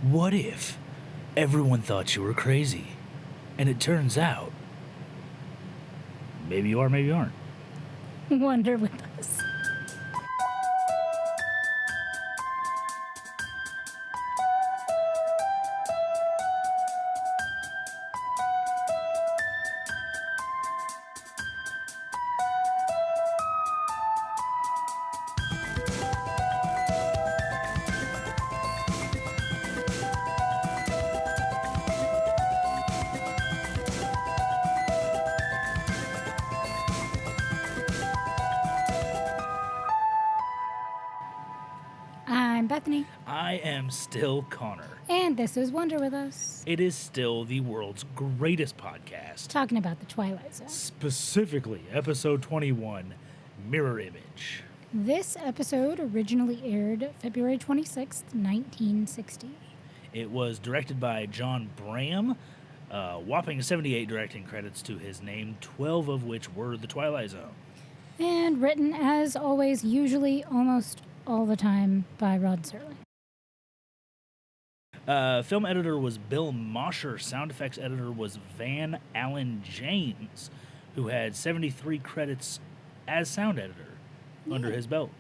What if everyone thought you were crazy, and it turns out maybe you are, maybe you aren't? Wonder with us. I'm Bethany, I am still Connor. and this is Wonder with us, It is still the world's greatest podcast. talking about the Twilight Zone. Specifically, episode 21, Mirror Image. This episode originally aired February 26th, 1960. It was directed by John Bram, whopping 78 directing credits to his name, 12 of which were The Twilight Zone. And written, as always, usually almost all the time, by Rod Serling. Film editor was Bill Mosher. Sound effects editor was Van Allen James, who had 73 credits as sound editor under his belt.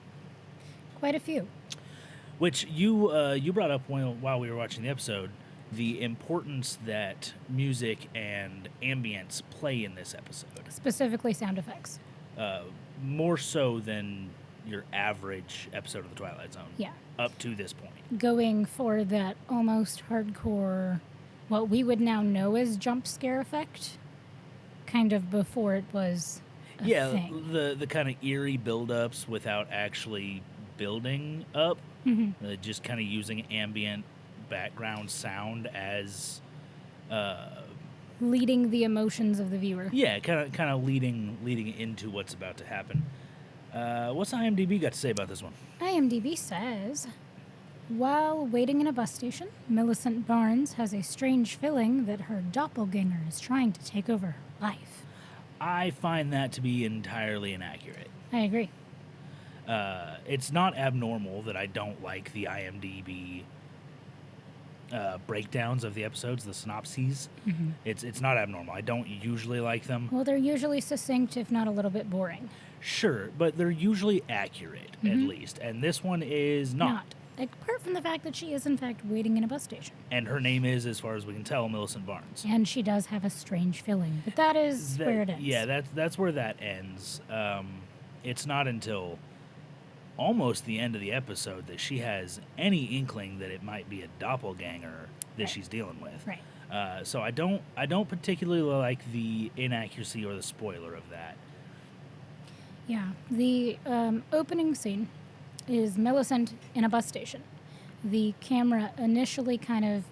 Quite a few. Which you brought up while we were watching the episode, the importance that music and ambience play in this episode. Specifically sound effects. More so than your average episode of The Twilight Zone. Yeah. Up to this point. Going for that almost hardcore, what we would now know as jump scare effect, kind of before it was a thing. the kind of eerie build-ups without actually building up. Mm-hmm. Just kind of using ambient background sound as Leading the emotions of the viewer. yeah, kind of leading into what's about to happen. What's IMDb got to say about this one? IMDb says, while waiting in a bus station, Millicent Barnes has a strange feeling that her doppelganger is trying to take over her life. I find that to be entirely inaccurate. I agree. It's not abnormal that I don't like the IMDb breakdowns of the episodes, the synopses. Mm-hmm. It's not abnormal. I don't usually like them. Well, they're usually succinct, if not a little bit boring. Sure, but they're usually accurate, at least. And this one is not. Apart from the fact that she is, in fact, waiting in a bus station. And her name is, as far as we can tell, Millicent Barnes. And she does have a strange feeling. But that is where it ends. Yeah, that's where that ends. It's not until almost the end of the episode that she has any inkling that it might be a doppelganger that she's dealing with. Right. So I don't particularly like the inaccuracy or the spoiler of that. Yeah. The opening scene is Millicent in a bus station. The camera initially kind of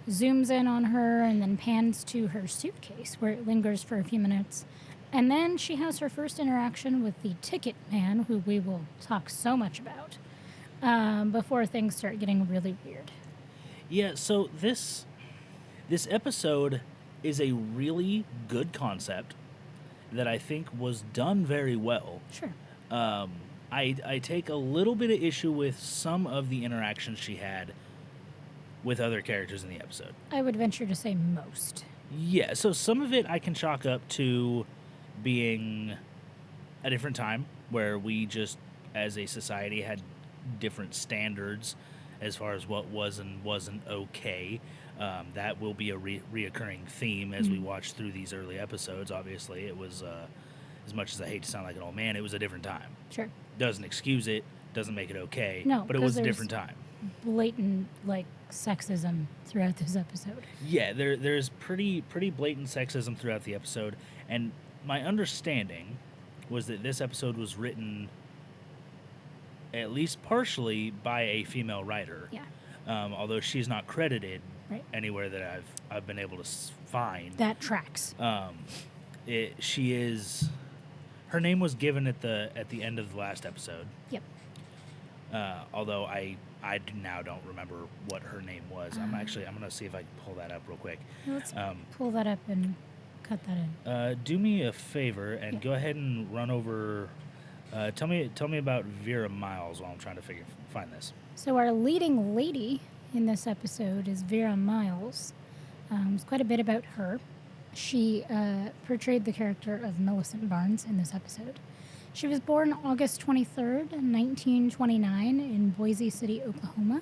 zooms in on her and then pans to her suitcase where it lingers for a few minutes. And then she has her first interaction with the ticket man, who we will talk so much about, before things start getting really weird. Yeah, so this episode is a really good concept that I think was done very well. Sure. I take a little bit of issue with some of the interactions she had with other characters in the episode. I would venture to say most. Yeah, so some of it I can chalk up to being a different time where we just, as a society, had different standards as far as what was and wasn't okay. That will be a reoccurring theme as we watch through these early episodes. Obviously, it was, as much as I hate to sound like an old man, it was a different time. Sure. Doesn't excuse it, doesn't make it okay, No, but it 'cause was a there's different time. Blatant, sexism throughout this episode. Yeah, there's pretty blatant sexism throughout the episode, and my understanding was that this episode was written at least partially by a female writer. Yeah. Although she's not credited Right. anywhere that I've been able to find. That tracks. She is. Her name was given at the end of the last episode. Yep. Although I now don't remember what her name was. I'm gonna see if I can pull that up real quick. Let's pull that up and cut that in. Do me a favor and go ahead and run over. Tell me about Vera Miles while I'm trying to find this. So our leading lady in this episode is Vera Miles. It's quite a bit about her. She portrayed the character of Millicent Barnes in this episode. She was born August 23rd, 1929 in Boise City, Oklahoma.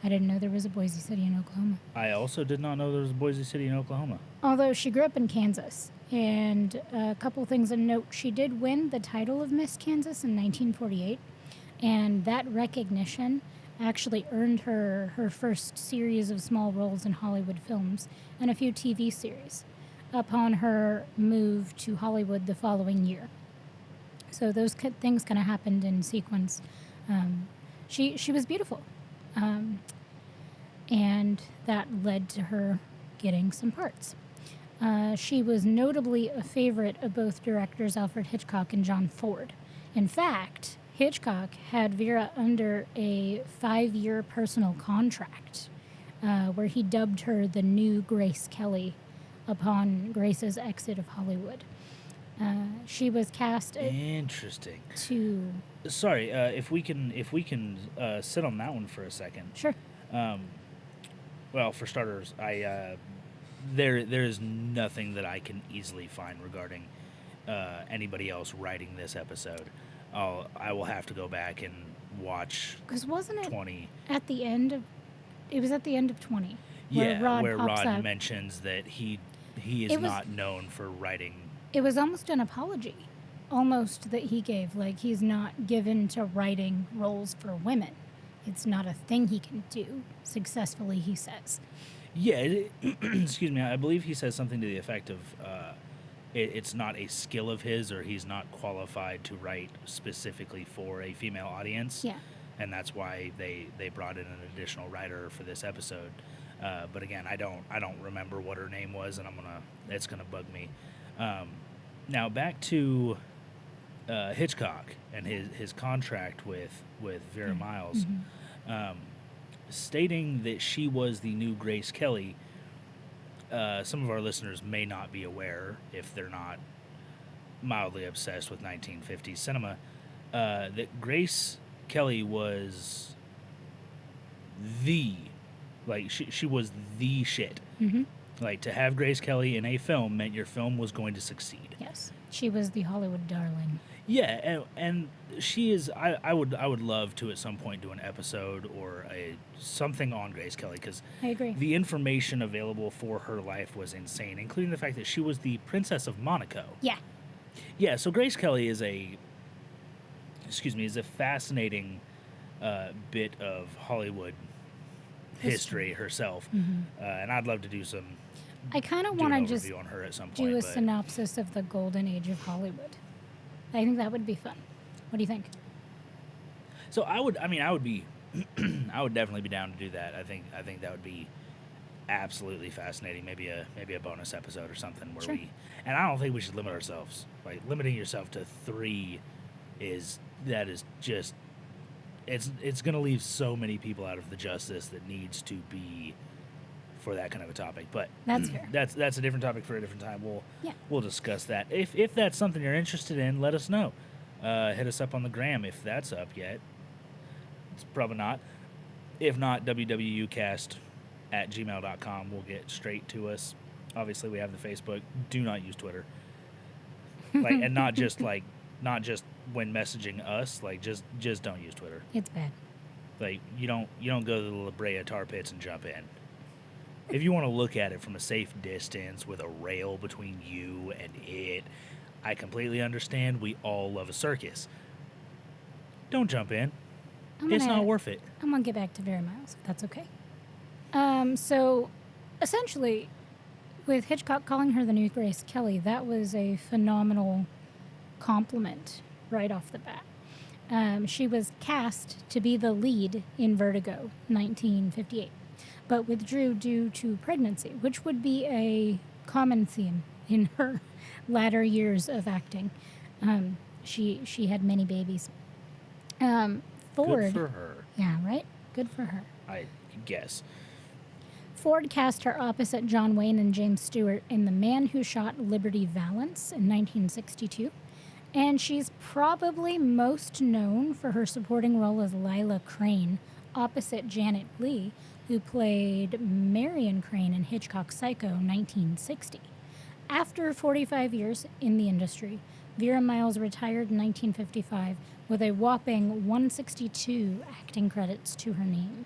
I didn't know there was a Boise City in Oklahoma. I also did not know there was a Boise City in Oklahoma. Although she grew up in Kansas. And a couple things of note, she did win the title of Miss Kansas in 1948. And that recognition actually earned her her first series of small roles in Hollywood films and a few TV series upon her move to Hollywood the following year. So those things kind of happened in sequence. She was beautiful. And that led to her getting some parts. She was notably a favorite of both directors Alfred Hitchcock and John Ford. In fact, Hitchcock had Vera under a 5-year personal contract where he dubbed her the new Grace Kelly upon Grace's exit of Hollywood. She was cast Interesting. to... Sorry, if we can sit on that one for a second. Sure. Well, for starters, there is nothing that I can easily find regarding anybody else writing this episode. I will have to go back and watch. Because wasn't it 20? At the end of... It was at the end of 20. Yeah, where pops Rod up. mentions that he is not known for writing. It was almost an apology, almost that he gave. Like, he's not given to writing roles for women. It's not a thing he can do successfully, he says. Yeah, excuse me. I believe he says something to the effect of it's not a skill of his, or he's not qualified to write specifically for a female audience. Yeah. And that's why they brought in an additional writer for this episode. But again, I don't remember what her name was, and it's gonna bug me. Now back to Hitchcock and his contract with Vera Miles, stating that she was the new Grace Kelly. Some of our listeners may not be aware, if they're not mildly obsessed with 1950s cinema, that Grace Kelly was she was the shit. Mm-hmm. Like, to have Grace Kelly in a film meant your film was going to succeed. Yes. She was the Hollywood darling. Yeah, and she is. I would love to at some point do an episode or something on Grace Kelly, because I agree. the information available for her life was insane, including the fact that she was the Princess of Monaco. Yeah. Yeah. So Grace Kelly is a fascinating bit of Hollywood history herself, and I'd love to do some. I kind of want to just on her at some point, do a synopsis of the golden age of Hollywood. I think that would be fun. What do you think? So I would be, I would definitely be down to do that. I think that would be absolutely fascinating. Maybe a bonus episode or something where Sure. and I don't think we should limit ourselves. Like, limiting yourself to 3 is just, it's going to leave so many people out of the justice that needs to be for that kind of a topic. But That's fair. That's a different topic for a different time. Yeah. We'll discuss that. If that's something you're interested in, let us know. Hit us up on the gram if that's up yet. It's probably not. If not, wwucast@gmail.com will get straight to us. Obviously, we have the Facebook. Do not use Twitter. And not just when messaging us. Like, just don't use Twitter. It's bad. Like, you don't go to the La Brea tar pits and jump in. If you want to look at it from a safe distance with a rail between you and it, I completely understand. We all love a circus. Don't jump in. It's not worth it. I'm going to get back to Vera Miles, if that's okay. So, essentially, with Hitchcock calling her the new Grace Kelly, that was a phenomenal compliment right off the bat. She was cast to be the lead in Vertigo, 1958, but withdrew due to pregnancy, which would be a common theme in her latter years of acting. She had many babies. Ford. Good for her. Yeah, right? Good for her. I guess. Ford cast her opposite John Wayne and James Stewart in The Man Who Shot Liberty Valance in 1962. And she's probably most known for her supporting role as Lila Crane, opposite Janet Leigh, who played Marion Crane in Hitchcock's Psycho 1960. After 45 years in the industry, Vera Miles retired in 1955 with a whopping 162 acting credits to her name.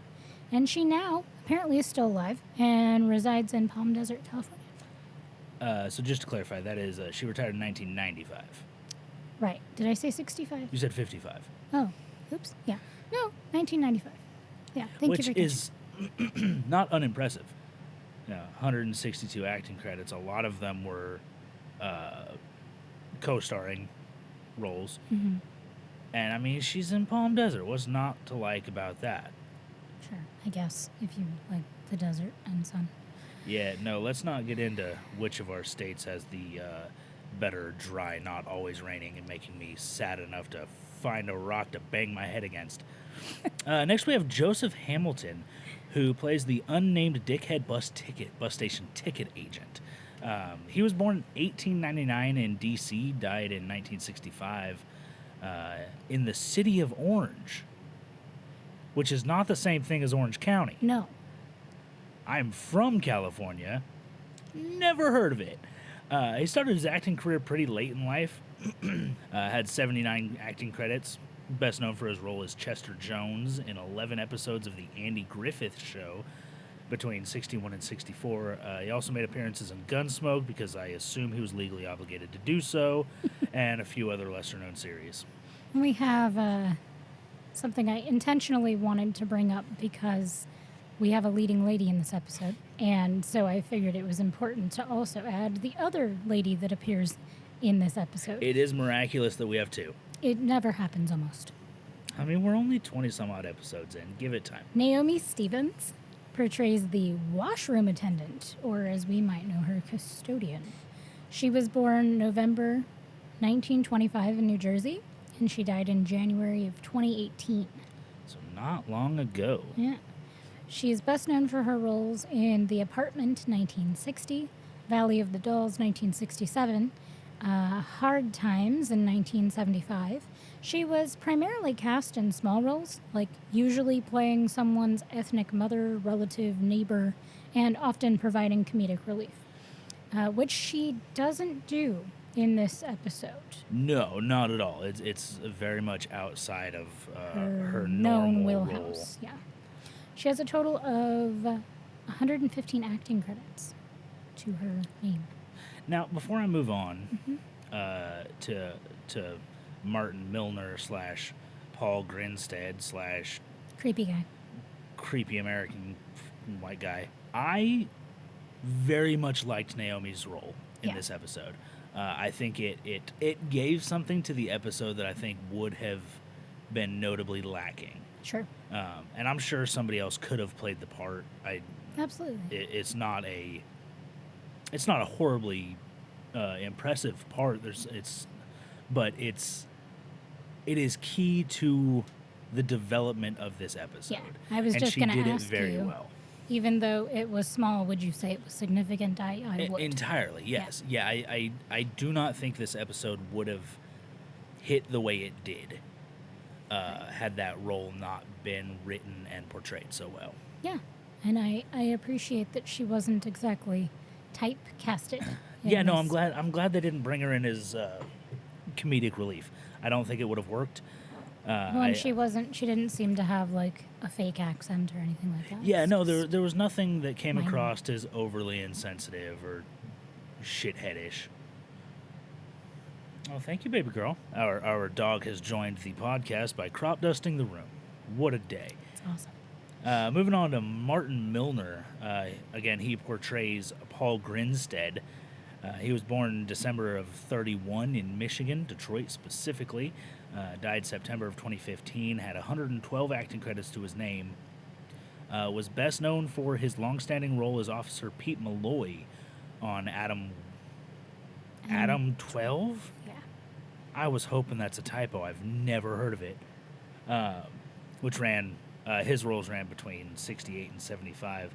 And she now apparently is still alive and resides in Palm Desert, California. So just to clarify, that is, she retired in 1995. Right. Did I say 65? You said 55. Oh, oops. Yeah. No, 1995. Yeah, thank Which you for is not unimpressive. 162 acting credits. A lot of them were co-starring roles. Mm-hmm. And, I mean, she's in Palm Desert. What's not to like about that? Sure, I guess, if you like the desert and sun. Yeah, no, let's not get into which of our states has the better dry, not always raining, and making me sad enough to find a rock to bang my head against. Next, we have Joseph Hamilton, who plays the unnamed dickhead bus station ticket agent. He was born in 1899 in D.C., died in 1965 in the city of Orange, which is not the same thing as Orange County. No. I'm from California. Never heard of it. He started his acting career pretty late in life. Had 79 acting credits. Best known for his role as Chester Jones in 11 episodes of The Andy Griffith Show between 61 and 64. He also made appearances in Gunsmoke because I assume he was legally obligated to do so, and a few other lesser-known series. We have something I intentionally wanted to bring up because we have a leading lady in this episode, and so I figured it was important to also add the other lady that appears in this episode. It is miraculous that we have two. It never happens almost. I mean, we're only 20-some-odd episodes in. Give it time. Naomi Stevens portrays the washroom attendant, or as we might know her, custodian. She was born November 1925 in New Jersey, and she died in January of 2018. So not long ago. Yeah. She is best known for her roles in The Apartment, 1960, Valley of the Dolls, 1967, Hard Times in 1975. She was primarily cast in small roles, like usually playing someone's ethnic mother, relative, neighbor, and often providing comedic relief, which she doesn't do in this episode. No, not at all. It's very much outside of her known normal wheelhouse. Yeah. She has a total of 115 acting credits to her name. Now, before I move on to Martin Milner / Paul Grinstead / Creepy guy. creepy American white guy, I very much liked Naomi's role in this episode. I think it gave something to the episode that I think would have been notably lacking. Sure. And I'm sure somebody else could have played the part. Absolutely. It's not a horribly impressive part. But it is key to the development of this episode. Yeah, I was just going to ask you. And she did it very well. Even though it was small, would you say it was significant? I would. Entirely, yes. Yeah, I do not think this episode would have hit the way it did had that role not been written and portrayed so well. Yeah, and I appreciate that she wasn't exactly typecasted. Yeah, no, I'm glad they didn't bring her in as comedic relief. I don't think it would have worked. And she didn't seem to have like a fake accent or anything like that. Yeah, no, there was nothing that came across as overly insensitive or shitheadish. Oh, thank you, baby girl. Our dog has joined the podcast by crop dusting the room. What a day. It's awesome. Moving on to Martin Milner. Again, he portrays Paul Grinstead. He was born December of 31 in Michigan, Detroit specifically. Died September of 2015. Had 112 acting credits to his name. Was best known for his longstanding role as Officer Pete Malloy on Adam 12? Yeah. I was hoping that's a typo. I've never heard of it. Which his roles ran between 68 and 75.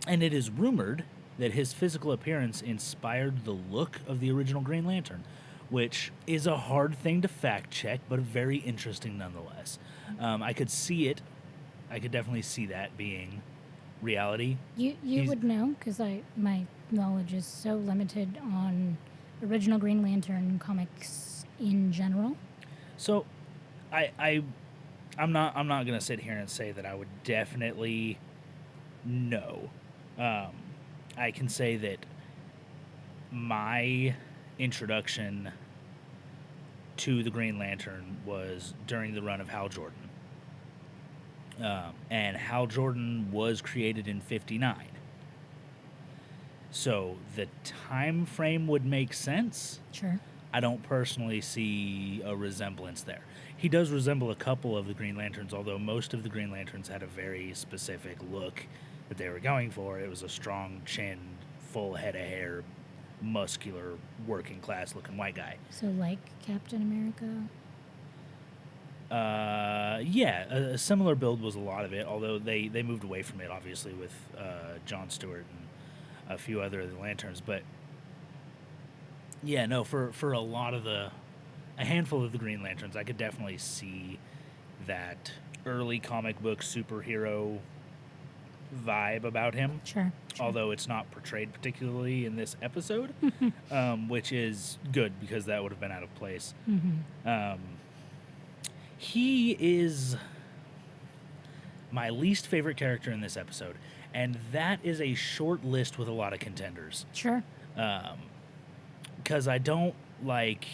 And it is rumored that his physical appearance inspired the look of the original Green Lantern, which is a hard thing to fact check, but very interesting nonetheless. I could see it I could definitely see that being reality. You He's- would know because my knowledge is so limited on original Green Lantern comics in general. So, I'm not gonna sit here and say that I would definitely know. I can say that my introduction to the Green Lantern was during the run of Hal Jordan. And Hal Jordan was created in '59. So the time frame would make sense. Sure. I don't personally see a resemblance there. He does resemble a couple of the Green Lanterns, although most of the Green Lanterns had a very specific look that they were going for. It was a strong chin, full head of hair, muscular, working class looking white guy. So like Captain America. Yeah, a similar build was a lot of it, although they moved away from it, obviously, with John Stewart and a few other of the Lanterns. But yeah, no, for a handful of the Green Lanterns, I could definitely see that early comic book superhero vibe about him. Sure. Although it's not portrayed particularly in this episode, which is good because that would have been out of place. He is my least favorite character in this episode, and that is a short list with a lot of contenders. Sure. Because I don't like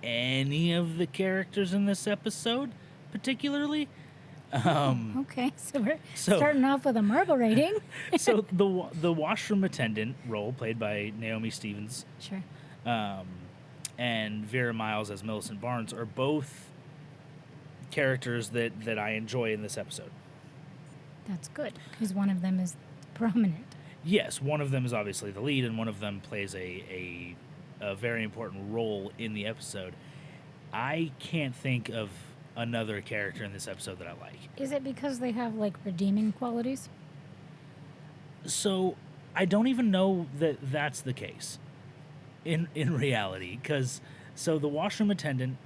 any of the characters in this episode particularly. Okay, so we're so- starting off with a Marvel rating. So the washroom attendant role, played by Naomi Stevens, Sure. and Vera Miles as Millicent Barnes, are both characters that I enjoy in this episode. That's good because one of them is prominent. Yes, one of them is obviously the lead, and one of them plays a very important role in the episode. I can't think of another character in this episode that I like. Is it because they have like redeeming qualities? So I don't even know that that's the case in reality, because so the washroom attendant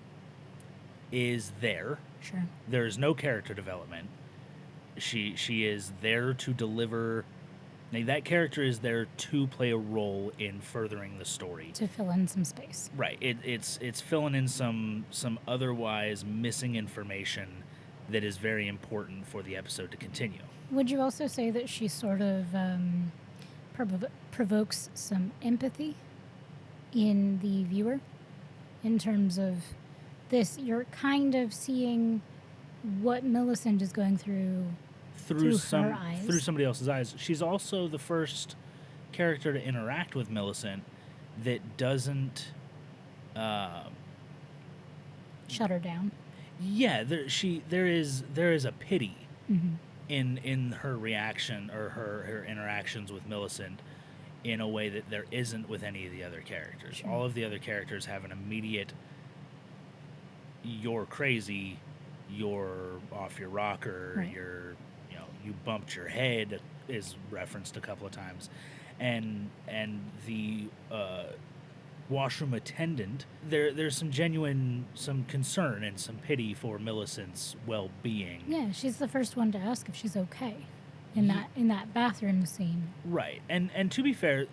is there. Sure. There is no character development. She is there to deliver. Now, that character is there to play a role in furthering the story. To fill in some space. Right. It's filling in some otherwise missing information that is very important for the episode to continue. Would you also say that she sort of provokes some empathy in the viewer? In terms of this, you're kind of seeing what Millicent is going through through her eyes. Through somebody else's eyes. She's also the first character to interact with Millicent that doesn't shut her down. Yeah, there is a pity Mm-hmm. in her reaction or her interactions with Millicent in a way that there isn't with any of the other characters. Sure. All of the other characters have an immediate "you're crazy," "you're off your rocker," Right. You bumped your head is referenced a couple of times, and the washroom attendant, there's some concern and some pity for Millicent's well-being. Yeah, she's the first one to ask if she's okay in that bathroom scene. Right, and to be fair,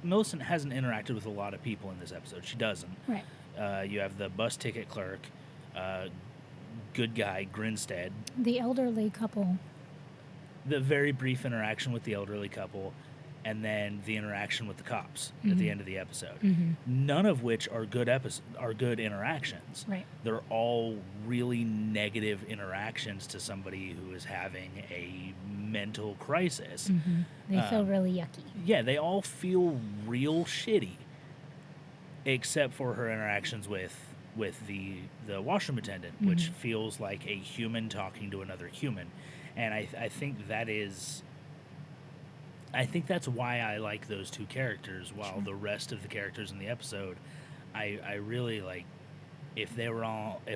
Millicent hasn't interacted with a lot of people in this episode. She doesn't. Right. You have the bus ticket clerk, good guy Grinstead, The elderly couple. the very brief interaction with the elderly couple, and then the interaction with the cops at the end of the episode. Mm-hmm. None of which are good interactions. Right. They're all really negative interactions to somebody who is having a mental crisis. Mm-hmm. They feel really yucky. Yeah, they all feel real shitty, except for her interactions with the washroom attendant, which feels like a human talking to another human. And I think that's why I like those two characters, while Sure. the rest of the characters in the episode, I really like. If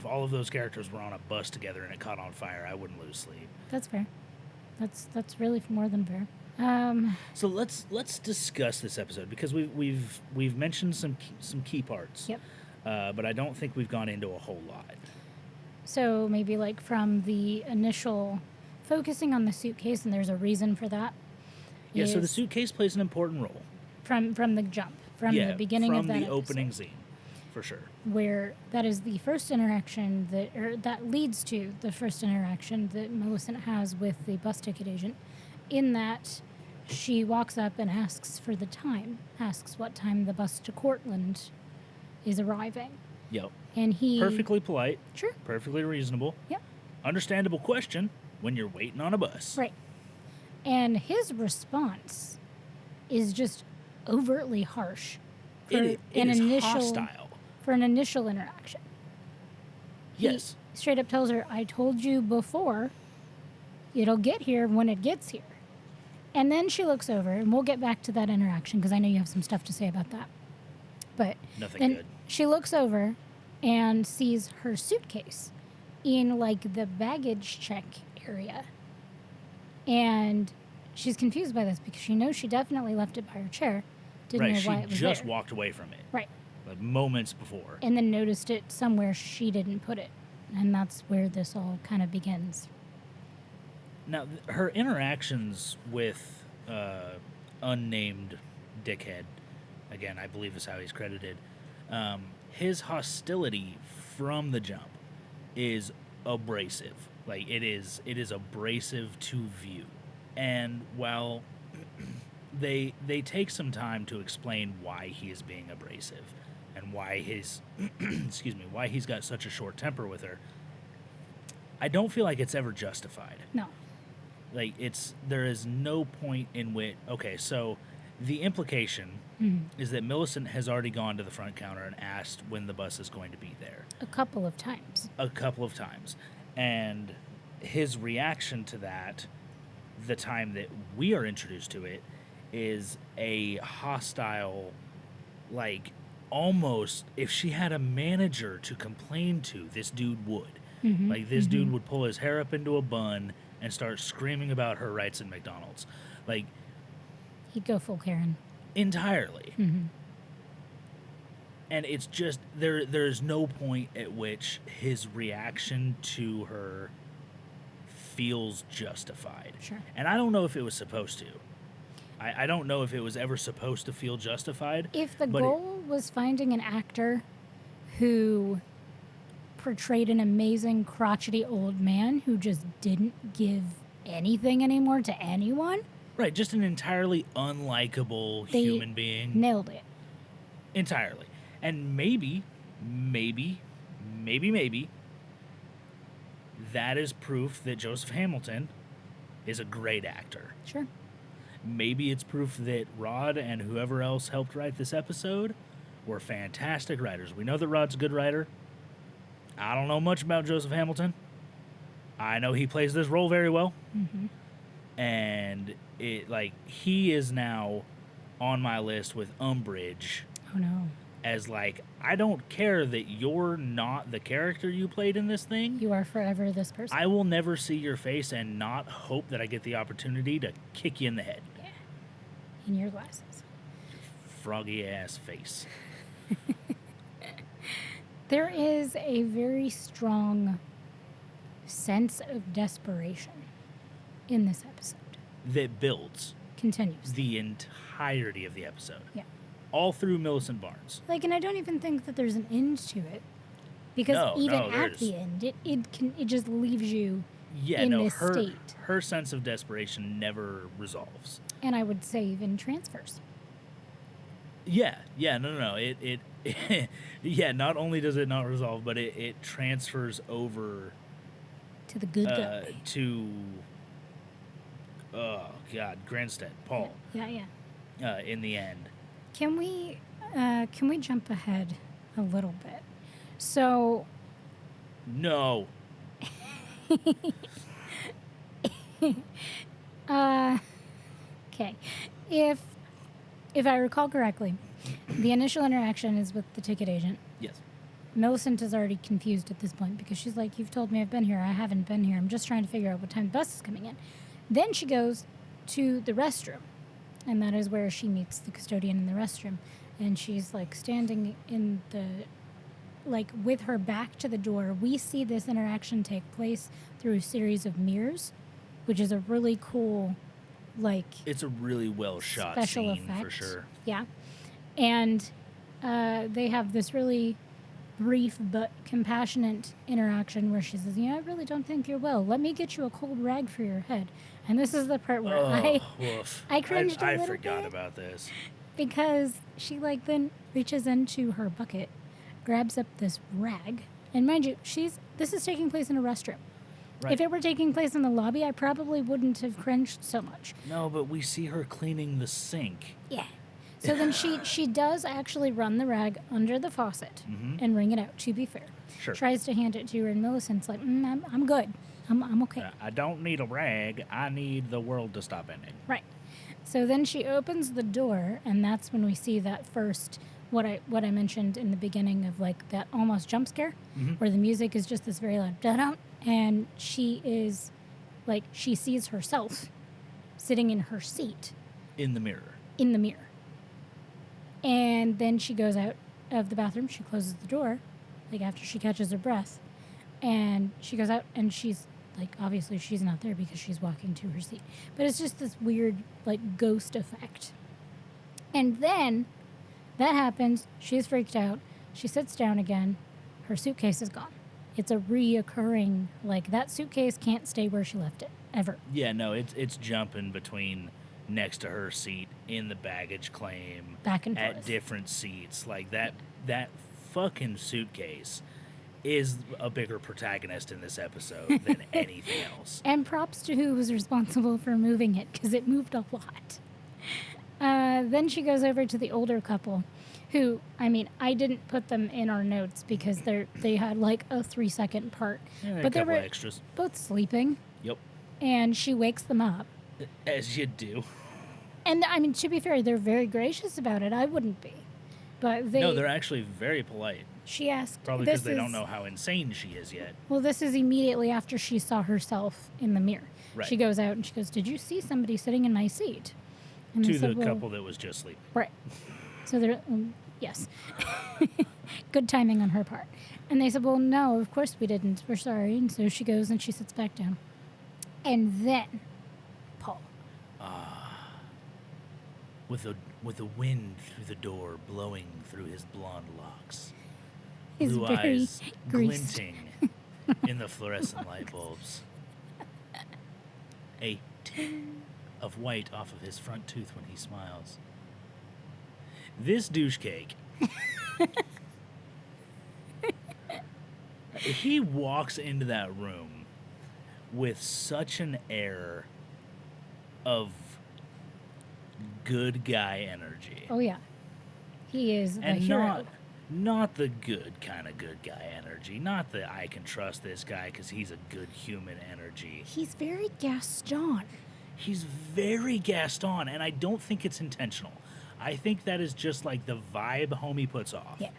all of those characters were on a bus together and it caught on fire, I wouldn't lose sleep. That's fair. That's really more than fair. So let's discuss this episode, because we've mentioned some key parts. Yep. But I don't think we've gone into a whole lot. So maybe like from the initial focusing on the suitcase, and there's a reason for that. Yeah, so the is suitcase plays an important role. from the jump, from the beginning of that from the episode, opening scene, for sure. where that is the first interaction that leads to the first interaction that Millicent has with the bus ticket agent, in that she walks up and asks for the time, asks what time the bus to Cortland is arriving. Yep. And he... Perfectly polite. Sure. Perfectly reasonable. Yep. Understandable question when you're waiting on a bus. Right. And his response is just overtly harsh for It is hostile. For an initial interaction. Yes. He straight up tells her, I told you before, it'll get here when it gets here. And then she looks over, and we'll get back to that interaction because I know you have some stuff to say about that. But Nothing then good. she looks over and sees her suitcase in like the baggage check area. And she's confused by this because she knows she definitely left it by her chair. Didn't know why it was She just there. walked away from it. Right. Like moments before. And then noticed it somewhere she didn't put it. And that's where this all kind of begins. Now, her interactions with unnamed dickhead, again, I believe is how he's credited, his hostility from the jump is abrasive. Like, it is abrasive to view. And while they take some time to explain why he is being abrasive and why his why he's got such a short temper with her, I don't feel like it's ever justified. No. Like, there is no point in which, okay, so the implication is that Millicent has already gone to the front counter and asked when the bus is going to be there. A couple of times. And his reaction to that, the time that we are introduced to it, is a hostile, like, almost, if she had a manager to complain to, this dude would. Mm-hmm. Like, this dude would pull his hair up into a bun and start screaming about her rights in McDonald's. Like, He'd go full Karen. entirely. Mm-hmm. And it's just, there's no point at which his reaction to her feels justified. Sure. And I don't know if it was supposed to. I don't know if it was ever supposed to feel justified. If the goal was finding an actor who portrayed an amazing crotchety old man who just didn't give anything anymore to anyone. Right, just an entirely unlikable They human being. Nailed it. Entirely. And maybe, that is proof that Joseph Hamilton is a great actor. Sure. Maybe it's proof that Rod and whoever else helped write this episode were fantastic writers. We know that Rod's a good writer. I don't know much about Joseph Hamilton. I know he plays this role very well. Mm-hmm. And he is now on my list with Umbridge. Oh, no. As, like, I don't care that you're not the character you played in this thing. You are forever this person. I will never see your face and not hope that I get the opportunity to kick you in the head. Yeah. In your glasses. Froggy ass face. There is a very strong sense of desperation in this episode. That builds Continues. the entirety of the episode. Yeah. All through Millicent Barnes. Like, and I don't even think that there's an end to it. Because even at the end, it just leaves you in this state. Her sense of desperation never resolves. And I would say even transfers. Yeah, no. It yeah, not only does it not resolve, but it transfers over to the good guy. To oh god, Granstead, Paul. Yeah. In the end. Can we jump ahead a little bit? So no. Okay. If I recall correctly, the initial interaction is with the ticket agent. Yes. Millicent is already confused at this point because she's like, you've told me I've been here. I haven't been here. I'm just trying to figure out what time the bus is coming in. Then she goes to the restroom, and that is where she meets the custodian in the restroom. And she's like standing in the like with her back to the door, we see this interaction take place through a series of mirrors, which is a really cool, like, It's a really well shot special scene effect. for sure. Yeah. And they have this really brief but compassionate interaction where she says, I really don't think you're well. Let me get you a cold rag for your head. And this is the part where Woof. I cringed a I little forgot bit. about this. Because she like then reaches into her bucket, grabs up this rag, and mind you, this is taking place in a restroom. Right. If it were taking place in the lobby, I probably wouldn't have cringed so much. No, but we see her cleaning the sink. Yeah. So then she does actually run the rag under the faucet and wring it out, to be fair. Sure. Tries to hand it to her, and Millicent's like, I'm good. I'm okay. I don't need a rag. I need the world to stop ending. Right. So then she opens the door, and that's when we see that first, what I mentioned in the beginning of like that almost jump scare, where the music is just this very loud da-dum, and she is like, she sees herself sitting in her seat In the mirror. in the mirror. And then she goes out of the bathroom, she closes the door, like after she catches her breath, and she goes out and she's like, obviously she's not there because she's walking to her seat. But it's just this weird, like, ghost effect. And then that happens. She's freaked out. She sits down again. Her suitcase is gone. It's a reoccurring, like, that suitcase can't stay where she left it, ever. Yeah, no, it's jumping between next to her seat, in the baggage claim, Back and at forth. different seats. Like, that fucking suitcase is a bigger protagonist in this episode than anything else. And props to who was responsible for moving it, because it moved a lot. Then she goes over to the older couple, who, I mean, I didn't put them in our notes because they had like a 3-second part. Yeah, but a they couple were extras. both sleeping, Yep, and she wakes them up. as you do. And, I mean, to be fair, they're very gracious about it. I wouldn't be. But No, they're actually very polite. she asked... Probably because they don't know how insane she is yet. Well, this is immediately after she saw herself in the mirror. Right. She goes out and she goes, "Did you see somebody sitting in my seat?" And they To said, the "Well," couple that was just sleeping. right. So they're, yes. Good timing on her part. And they said, "Well, no, of course we didn't. We're sorry." And so she goes and she sits back down. And then, Paul. With the wind through the door blowing through his blonde locks. His Blue very eyes greased. glinting in the fluorescent light bulbs. A ting of white off of his front tooth when he smiles. This douche cake. He walks into that room with such an air of good guy energy. Oh, yeah. He is the And hero. not the good kind of good guy energy. Not the I can trust this guy because he's a good human energy. He's very Gaston. He's very Gaston, and I don't think it's intentional. I think that is just like the vibe homie puts off. Yeah.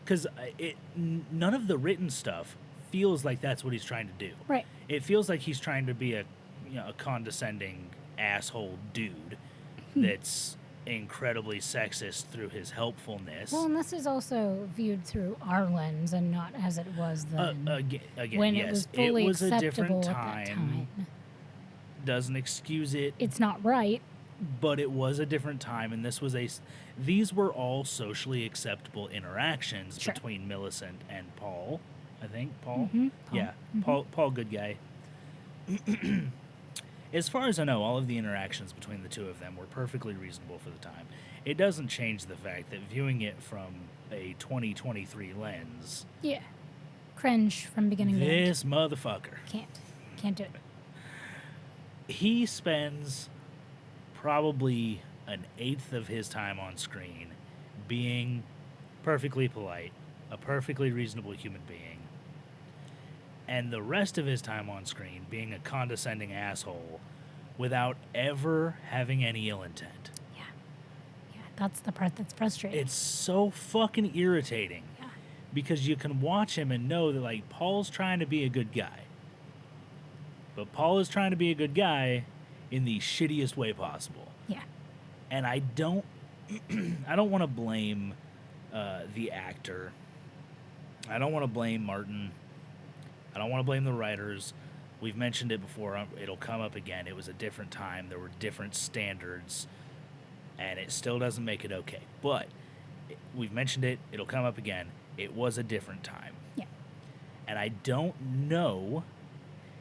Because none of the written stuff feels like that's what he's trying to do. Right. It feels like he's trying to be a condescending asshole dude that's incredibly sexist through his helpfulness. Well, and this is also viewed through our lens and not as it was then. Again, when yes, it was fully it was a acceptable different at that time. Doesn't excuse it, It's not right. but it was a different time, and these were all socially acceptable interactions Sure. between Millicent and Paul. I think Paul. Paul. Yeah, Paul, good guy. As far as I know, all of the interactions between the two of them were perfectly reasonable for the time. It doesn't change the fact that viewing it from a 2023 lens, Yeah. Cringe from beginning to end. this motherfucker, Can't do it. he spends probably an eighth of his time on screen being perfectly polite, a perfectly reasonable human being, and the rest of his time on screen being a condescending asshole without ever having any ill intent. Yeah. Yeah. That's the part that's frustrating. It's so fucking irritating Yeah. because you can watch him and know that, like, Paul's trying to be a good guy. But Paul is trying to be a good guy in the shittiest way possible. Yeah. And I don't want to blame the actor I don't want to blame Martin. I don't want to blame the writers. We've mentioned it before. It'll come up again. It was a different time. There were different standards, and it still doesn't make it okay. But we've mentioned it. It'll come up again. It was a different time. Yeah. And I don't know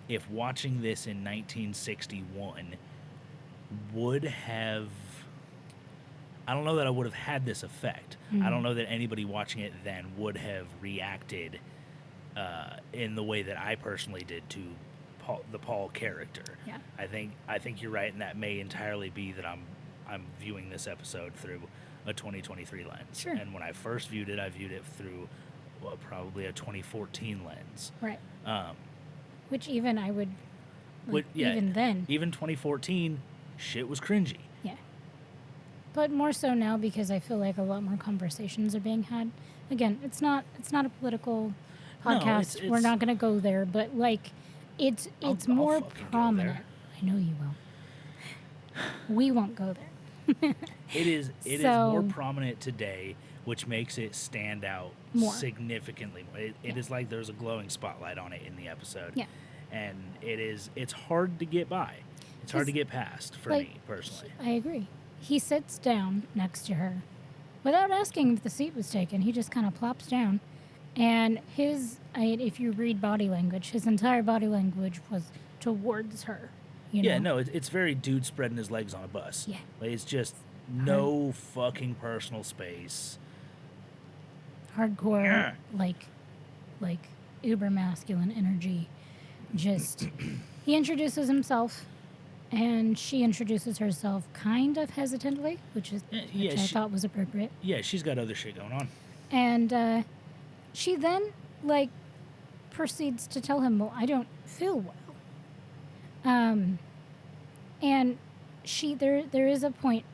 if watching this in 1961 would have... I don't know that I would have had this effect. I don't know that anybody watching it then would have reacted in the way that I personally did to the Paul character. Yeah. I think you're right, and that may entirely be that I'm viewing this episode through a 2023 lens. Sure. And when I first viewed it, I viewed it through probably a 2014 lens. Right. Which even I would, even then. Even 2014, shit was cringy. Yeah. But more so now because I feel like a lot more conversations are being had. Again, it's not a political podcast. It's We're not going to go there, but like it's more I'll fucking go prominent. there. I know you will. We won't go there. It is more prominent today, which makes it stand out More. significantly more. It is like there's a glowing spotlight on it in the episode. Yeah. And it's hard to get by. It's hard to get past for me personally. I agree. He sits down next to her without asking if the seat was taken. He just kind of plops down. And if you read body language, his entire body language was towards her. Yeah, no, it's very dude spreading his legs on a bus. Yeah. Like, it's just no fucking personal space. Hardcore, like uber masculine energy. Just, he introduces himself, and she introduces herself kind of hesitantly, which I thought was appropriate. Yeah, she's got other shit going on. And she then, proceeds to tell him, well, I don't feel well. And there is a point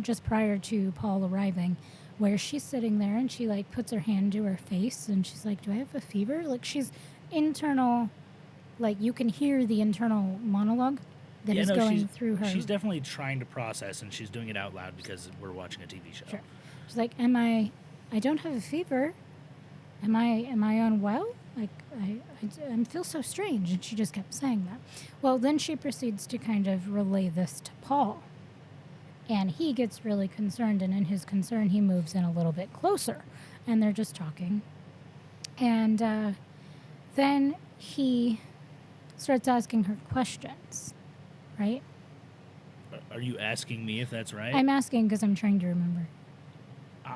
just prior to Paul arriving where she's sitting there and she puts her hand to her face and she's like, do I have a fever? She's internal, you can hear the internal monologue that is going through her. She's definitely trying to process, and she's doing it out loud because we're watching a TV show. Sure. She's like, I don't have a fever. Am I unwell? I feel so strange. And she just kept saying that. Well, then she proceeds to kind of relay this to Paul. And he gets really concerned, and in his concern, he moves in a little bit closer. And they're just talking. And then he starts asking her questions, right? Are you asking me if that's right? I'm asking because I'm trying to remember.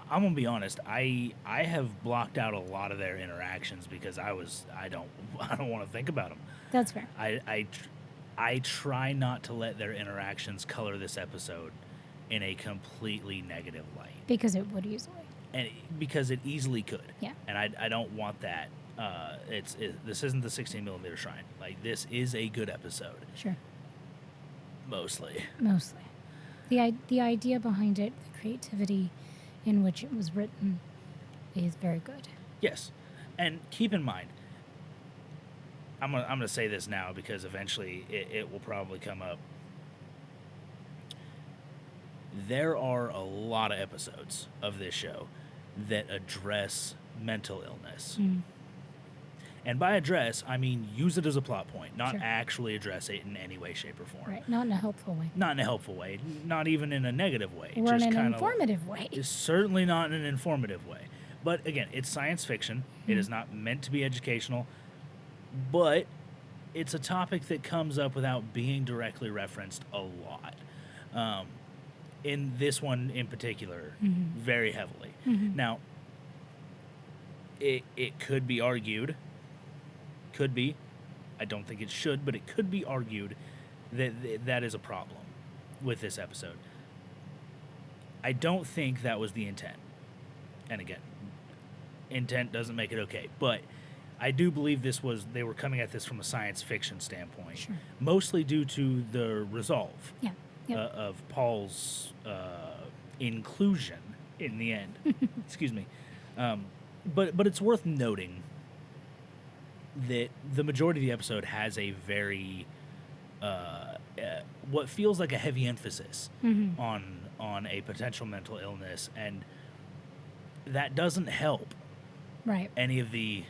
I'm gonna be honest. I have blocked out a lot of their interactions because I don't want to think about them. That's fair. I try not to let their interactions color this episode in a completely negative light. Because it would easily. And because it easily could. Yeah. And I don't want that. This isn't the 16mm Shrine. This is a good episode. Sure. Mostly. The idea behind it, the creativity in which it was written, is very good. Yes. And keep in mind, I'm gonna say this now because eventually it will probably come up. There are a lot of episodes of this show that address mental illness. And by address, I mean use it as a plot point, not actually address it in any way, shape, or form. Right, not in a helpful way. Not in a helpful way, not even in a negative way. Or in an informative way. It's certainly not in an informative way. But again, it's science fiction. It is not meant to be educational, but it's a topic that comes up without being directly referenced a lot. In this one in particular, very heavily. Now, it could be argued, I don't think it should, but it could be argued that that is a problem with this episode. I don't think that was the intent. And again, intent doesn't make it okay, but I do believe they were coming at this from a science fiction standpoint, mostly due to the resolve of Paul's inclusion in the end. Excuse me. But it's worth noting that the majority of the episode has a very what feels like a heavy emphasis on a potential mental illness, and that doesn't help Right. any of the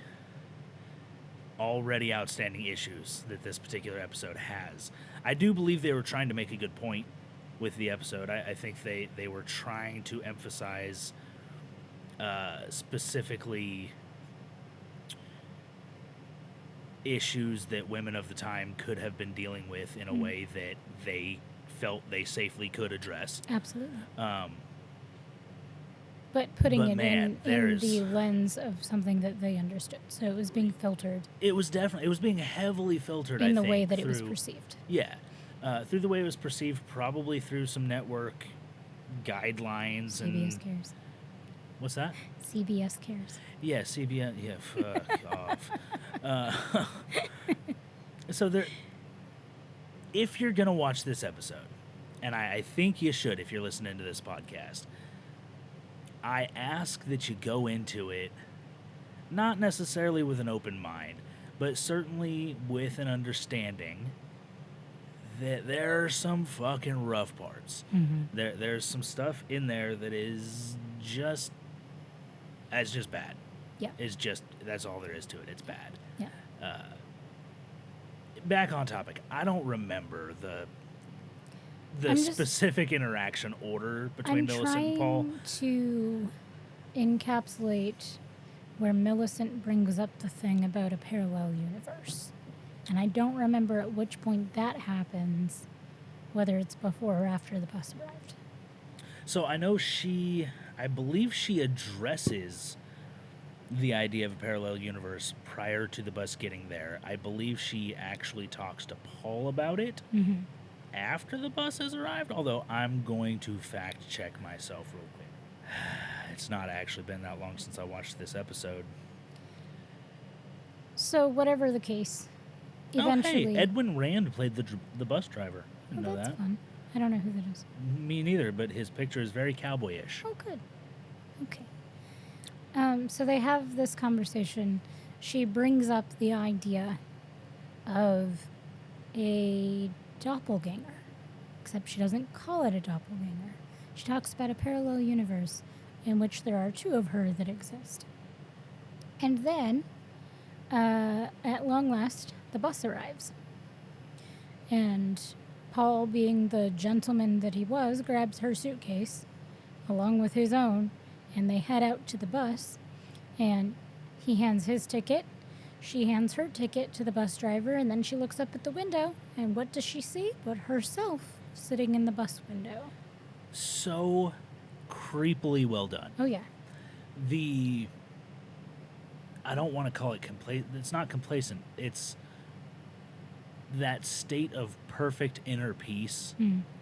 already outstanding issues that this particular episode has. I do believe they were trying to make a good point with the episode. I think they were trying to emphasize specifically issues that women of the time could have been dealing with in a way that they felt they safely could address. Absolutely. But putting But it man, in the lens of something that they understood. So it was being filtered It was being heavily filtered, in I the think, way that it was through- perceived. Yeah. Through the way it was perceived, probably through some network guidelines CBS and... cares. What's that? CBS cares. Yeah, CBS. Yeah, fuck off. So there, if you're gonna watch this episode, and I think you should if you're listening to this podcast, I ask that you go into it not necessarily with an open mind, but certainly with an understanding that there are some fucking rough parts. Mm-hmm. There's some stuff in there that is just... It's just bad. Yeah. That's all there is to it. It's bad. Yeah. Back on topic. I don't remember the I'm just- specific interaction order between I'm Millicent and Paul. trying to encapsulate where Millicent brings up the thing about a parallel universe. And I don't remember at which point that happens, whether it's before or after the bus arrived. So I know I believe she addresses the idea of a parallel universe prior to the bus getting there. I believe she actually talks to Paul about it Mm-hmm. after the bus has arrived, although I'm going to fact check myself real quick. It's not actually been that long since I watched this episode. So whatever the case, eventually... Oh, hey, Edwin Rand played the bus driver. Oh, Didn't know that's that. fun. I don't know who that is. Me neither, but his picture is very cowboyish. Oh, good. Okay. So they have this conversation. She brings up the idea of a doppelganger, except she doesn't call it a doppelganger. She talks about a parallel universe in which there are two of her that exist. And then, at long last, the bus arrives. And Paul, being the gentleman that he was, grabs her suitcase along with his own, and they head out to the bus, and he hands his ticket. She hands her ticket to the bus driver, and then she looks up at the window, and what does she see but herself sitting in the bus window? So creepily well done. Oh, yeah. I don't want to call it it's not complacent. It's that state of perfect inner peace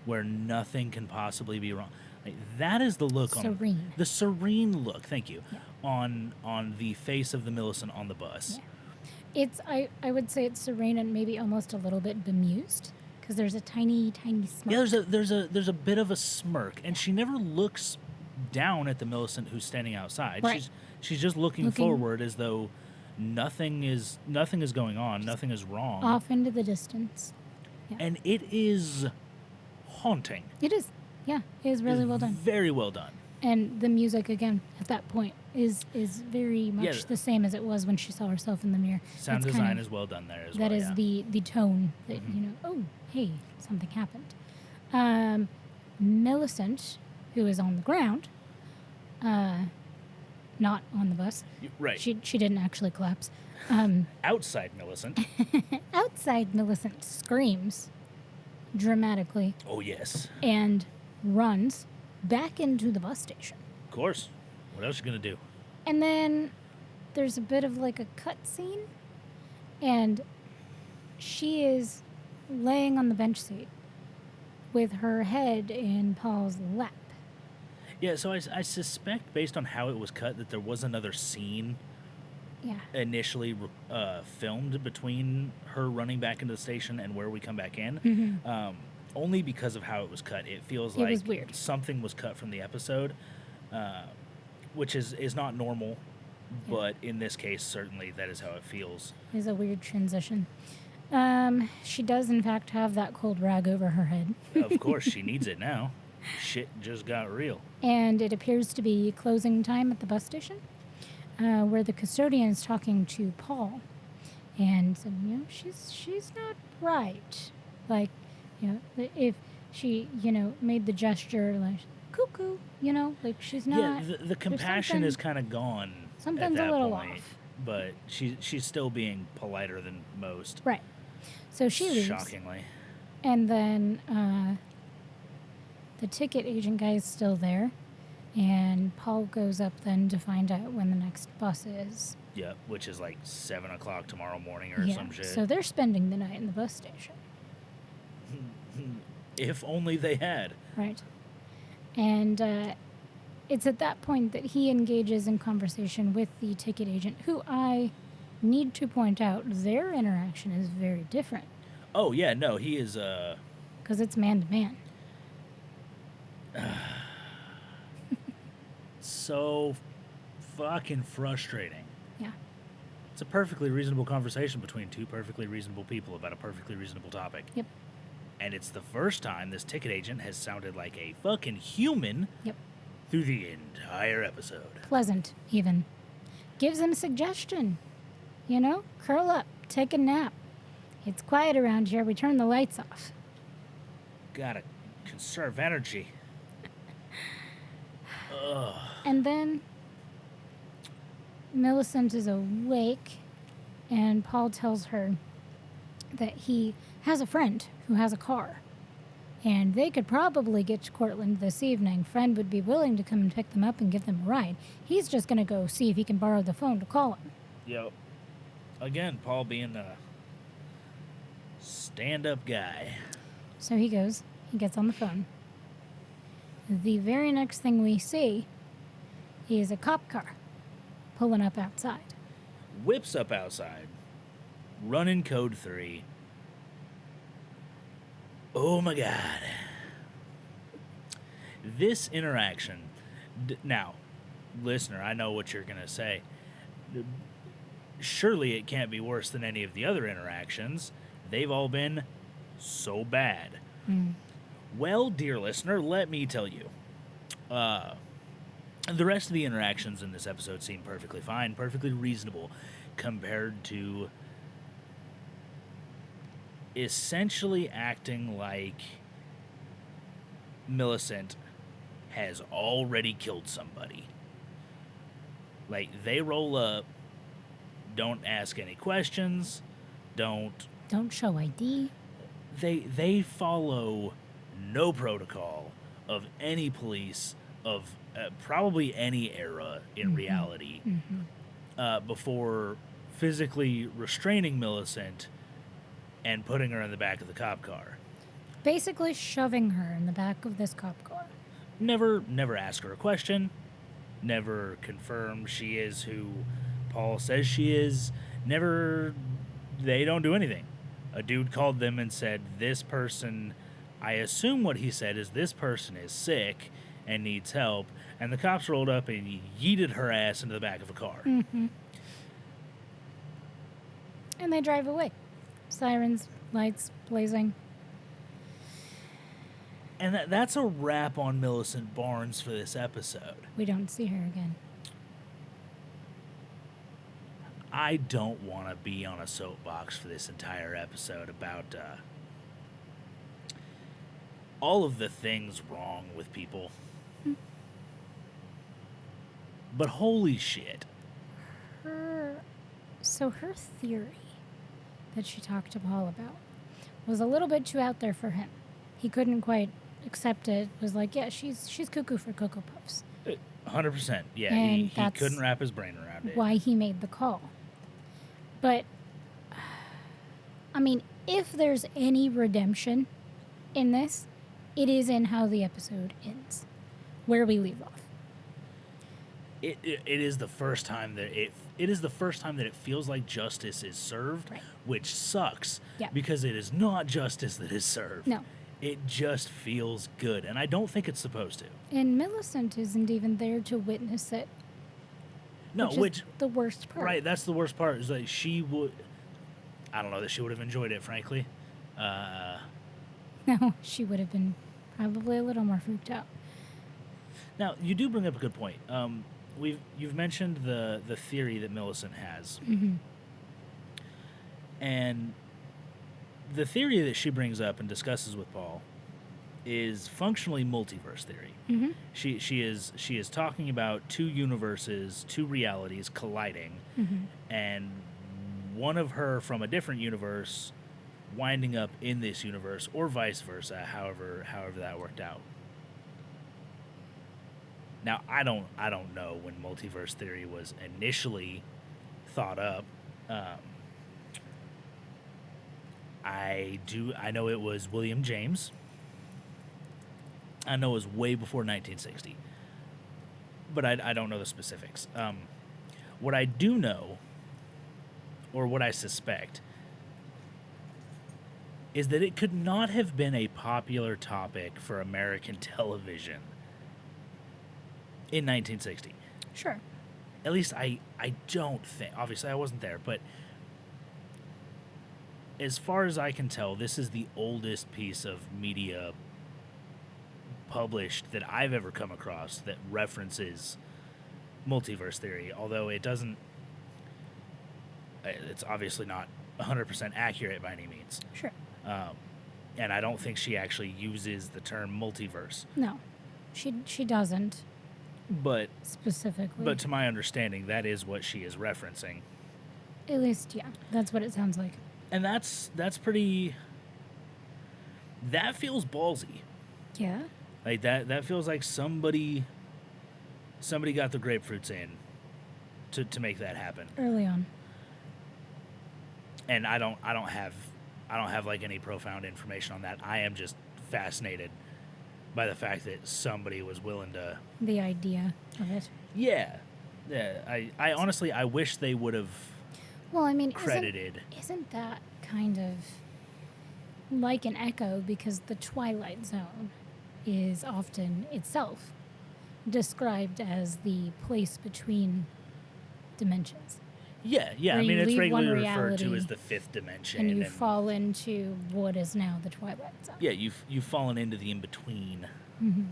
where nothing can possibly be wrong. Like, that is the look Serene. the serene look. Thank you. Yeah. On the face of the Millicent on the bus. Yeah. It's I would say it's serene and maybe almost a little bit bemused because there's a tiny smirk. Yeah, there's a bit of a smirk, and she never looks down at the Millicent who's standing outside. Right. She's just looking forward as though nothing is going on, nothing is wrong. Off into the distance. Yeah. And it is haunting. It is. Yeah, it is really well done. Very well done. And the music again at that point is very much Yeah. the same as it was when she saw herself in the mirror. Sound It's design kind of- is well done there as That well. is yeah. the tone that oh hey, something happened. Millicent, who is on the ground, not on the bus. Right. She didn't actually collapse. Outside Millicent. Outside, Millicent screams dramatically Oh yes. and runs back into the bus station. Of course. What else you gonna do? And then there's a bit of like a cut scene, and she is laying on the bench seat with her head in Paul's lap. Yeah, so I suspect, based on how it was cut, that there was another scene Yeah. initially filmed between her running back into the station and where we come back in. Mm-hmm. Only because of how it was cut. It feels It like was weird. something was cut from the episode, which is not normal, but in this case, certainly that is how it feels. It is a weird transition. She does, in fact, have that cold rag over her head. Of course, she needs it now. Shit just got real. And it appears to be closing time at the bus station. where the custodian is talking to Paul, and said, she's not right. Like, if she, made the gesture like cuckoo, like she's not. Yeah, the compassion is kind of gone. Something's at that a little point, off. but she's still being politer than most. Right. So she leaves. Shockingly. And then the ticket agent guy is still there. And Paul goes up then to find out when the next bus is. Yep, which is like 7 o'clock tomorrow morning or some shit. So they're spending the night in the bus station. If only they had. Right. And it's at that point that he engages in conversation with the ticket agent, who I need to point out their interaction is very different. Oh, yeah, no, he is... Because it's man to man. So fucking frustrating. Yeah. It's a perfectly reasonable conversation between two perfectly reasonable people about a perfectly reasonable topic. Yep. And it's the first time this ticket agent has sounded like a fucking human. Yep. Through the entire episode. Pleasant, even. Gives him a suggestion. Curl up, take a nap. It's quiet around here. We turn the lights off. Gotta conserve energy. Ugh. And then Millicent is awake, and Paul tells her that he has a friend who has a car, and they could probably get to Cortland this evening. Friend would be willing to come and pick them up and give them a ride. He's just going to go see if he can borrow the phone to call him. Yep. Again, Paul being a stand-up guy. So he goes, he gets on the phone. The very next thing we see is a cop car pulling up outside. Whips up outside. Running code 3. Oh my god. This interaction... Now, listener, I know what you're going to say. Surely it can't be worse than any of the other interactions. They've all been so bad. Well, dear listener, let me tell you. The rest of the interactions in this episode seem perfectly fine, perfectly reasonable, compared to essentially acting like Millicent has already killed somebody. Like, they roll up, don't ask any questions, don't show ID. They follow no protocol of any police of probably any era in reality before physically restraining Millicent and putting her in the back of the cop car. Basically shoving her in the back of this cop car. Never ask her a question. Never confirm she is who Paul says she is. They don't do anything. A dude called them and said, this person, I assume what he said is this person is sick and needs help. And the cops rolled up and yeeted her ass into the back of a car. And they drive away. Sirens, lights blazing. And that's a wrap on Millicent Barnes for this episode. We don't see her again. I don't want to be on a soapbox for this entire episode about all of the things wrong with people. But holy shit. Her theory that she talked to Paul about was a little bit too out there for him. He couldn't quite accept it. Was like, yeah, she's cuckoo for Cocoa Puffs. 100%. Yeah, And he couldn't wrap his brain around it. Why he made the call. But, I mean, if there's any redemption in this, it is in how the episode ends, where we leave off. It is the first time that it is the first time that it feels like justice is served, Right. which sucks. Yeah. Because it is not justice that is served. No. It just feels good, and I don't think it's supposed to. And Millicent isn't even there to witness it. No, which is the worst part. Right, that's the worst part. Is that she would. I don't know that she would have enjoyed it, frankly. No, she would have been probably a little more freaked out. Now, you do bring up a good point. you've mentioned the theory that Millicent has, Mm-hmm. and the theory that she brings up and discusses with Paul is functionally multiverse theory. Mm-hmm. She is talking about two universes, two realities colliding, Mm-hmm. and one of her from a different universe winding up in this universe, or vice versa, however that worked out. Now I don't know when multiverse theory was initially thought up. I know it was William James. I know it was way before 1960, but I don't know the specifics. What I do know, or what I suspect, is that it could not have been a popular topic for American television in 1960. Sure. At least I don't think. Obviously, I wasn't there, but as far as I can tell, this is the oldest piece of media published that I've ever come across that references multiverse theory, although it doesn't. It's obviously not 100% accurate by any means. Sure. And I don't think she actually uses the term multiverse. No, she doesn't But specifically. but to my understanding, that is what she is referencing. At least, yeah, that's what it sounds like. And that's pretty. That feels ballsy. Yeah. Like that feels like somebody got the grapefruits in to make that happen. Early on. And I don't have like any profound information on that. I am just fascinated by the fact that somebody was willing to. The idea of it. Yeah. I honestly I wish they would have Well, I mean, credited. Isn't that kind of like an echo, because the Twilight Zone is often itself described as the place between dimensions. Yeah. Where I mean, you it's leave regularly one referred to reality as the fifth dimension. and you fall into what is now the Twilight Zone. Yeah, you've fallen into the in between. Mm-hmm.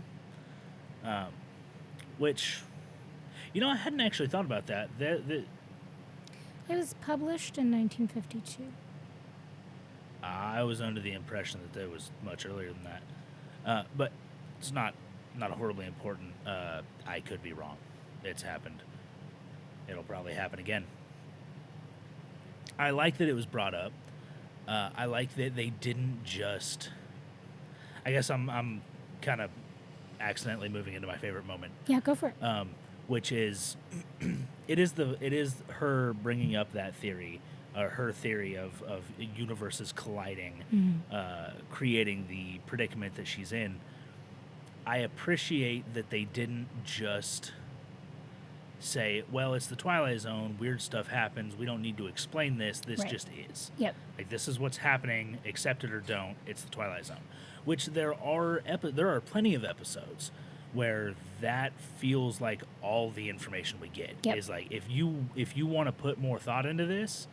Which, I hadn't actually thought about that. It was published in 1952. I was under the impression that it was much earlier than that. But it's not horribly important. I could be wrong. It's happened. It'll probably happen again. I like that it was brought up. I like that they didn't just. I guess I'm kind of accidentally moving into my favorite moment. Yeah, go for it. Which is, it is her bringing up that theory, her theory of universes colliding, creating the predicament that she's in. I appreciate that they didn't just say, well, it's the Twilight Zone, weird stuff happens, we don't need to explain this, Right. just is. Yep. Like, this is what's happening, accept it or don't, it's the Twilight Zone. Which there are plenty of episodes where that feels like all the information we get. Yep. Is like, if you want to put more thought into this,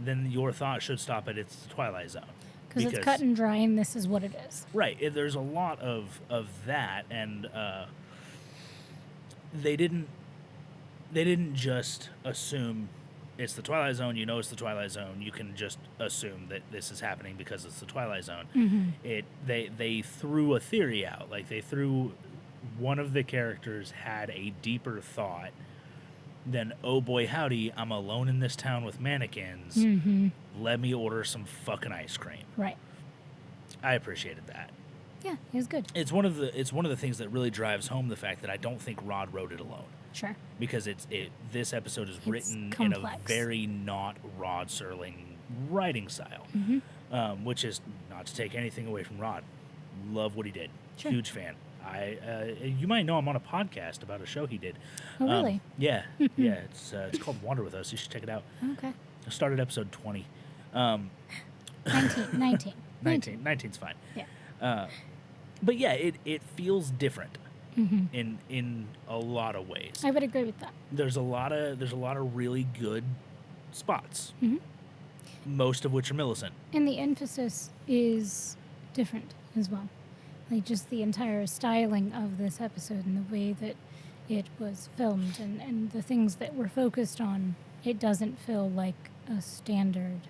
then your thought should stop at it's the Twilight Zone. Because it's cut and dry, and this is what it is. Right. There's a lot of that, and they didn't just assume it's the Twilight Zone. You know it's the Twilight Zone. You can just assume that this is happening because it's the Twilight Zone. Mm-hmm. They threw a theory out. Like, they threw, one of the characters had a deeper thought than, oh boy howdy, I'm alone in this town with mannequins. Mm-hmm. Let me order some fucking ice cream. Right. I appreciated that. Yeah, it was good. It's one of the things that really drives home the fact that I don't think Rod wrote it alone. Sure. Because this episode is written complex. in a very not Rod Serling writing style, which is not to take anything away from Rod. Love what he did. Sure. Huge fan. You might know I'm on a podcast about a show he did. Oh, really? Yeah, yeah. It's called Wander With Us. You should check it out. Okay. I started episode 20. 19. 19's fine. Yeah. But yeah, it feels different in a lot of ways. I would agree with that. There's a lot of really good spots, Mm-hmm. most of which are Millicent. And the emphasis is different as well. Like, just the entire styling of this episode and the way that it was filmed and the things that were focused on, it doesn't feel like a standard.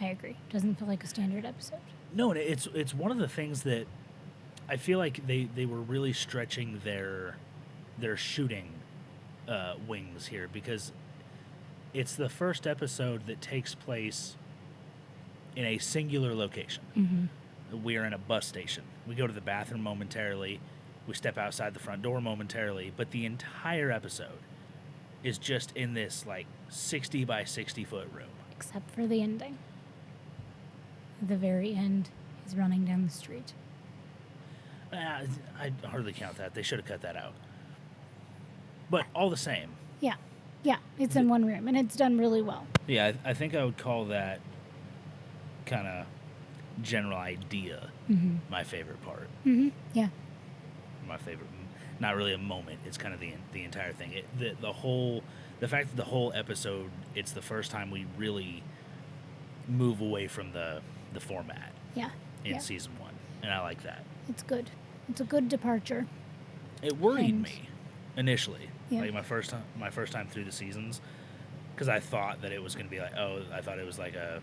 I agree. Doesn't feel like a standard episode. No, and it's one of the things that I feel like they were really stretching their shooting wings here, because it's the first episode that takes place in a singular location. Mm-hmm. We're in a bus station. We go to the bathroom momentarily. We step outside the front door momentarily. But the entire episode is just in this, like, 60 by 60 foot room. Except for the ending. At the very end, he's running down the street. I hardly count that. They should have cut that out. But all the same. Yeah. Yeah, it's in one room, and it's done really well. Yeah, I think I would call that kind of general idea my favorite part. Mm-hmm. Yeah. My favorite, not really a moment. It's kind of the entire thing. The fact that the whole episode, it's the first time we really move away from the format. Yeah. In season 1, and I like that. It's good. It's a good departure. It worried me initially, Yeah. like my first time through the seasons, because I thought that it was going to be like, I thought it was like a,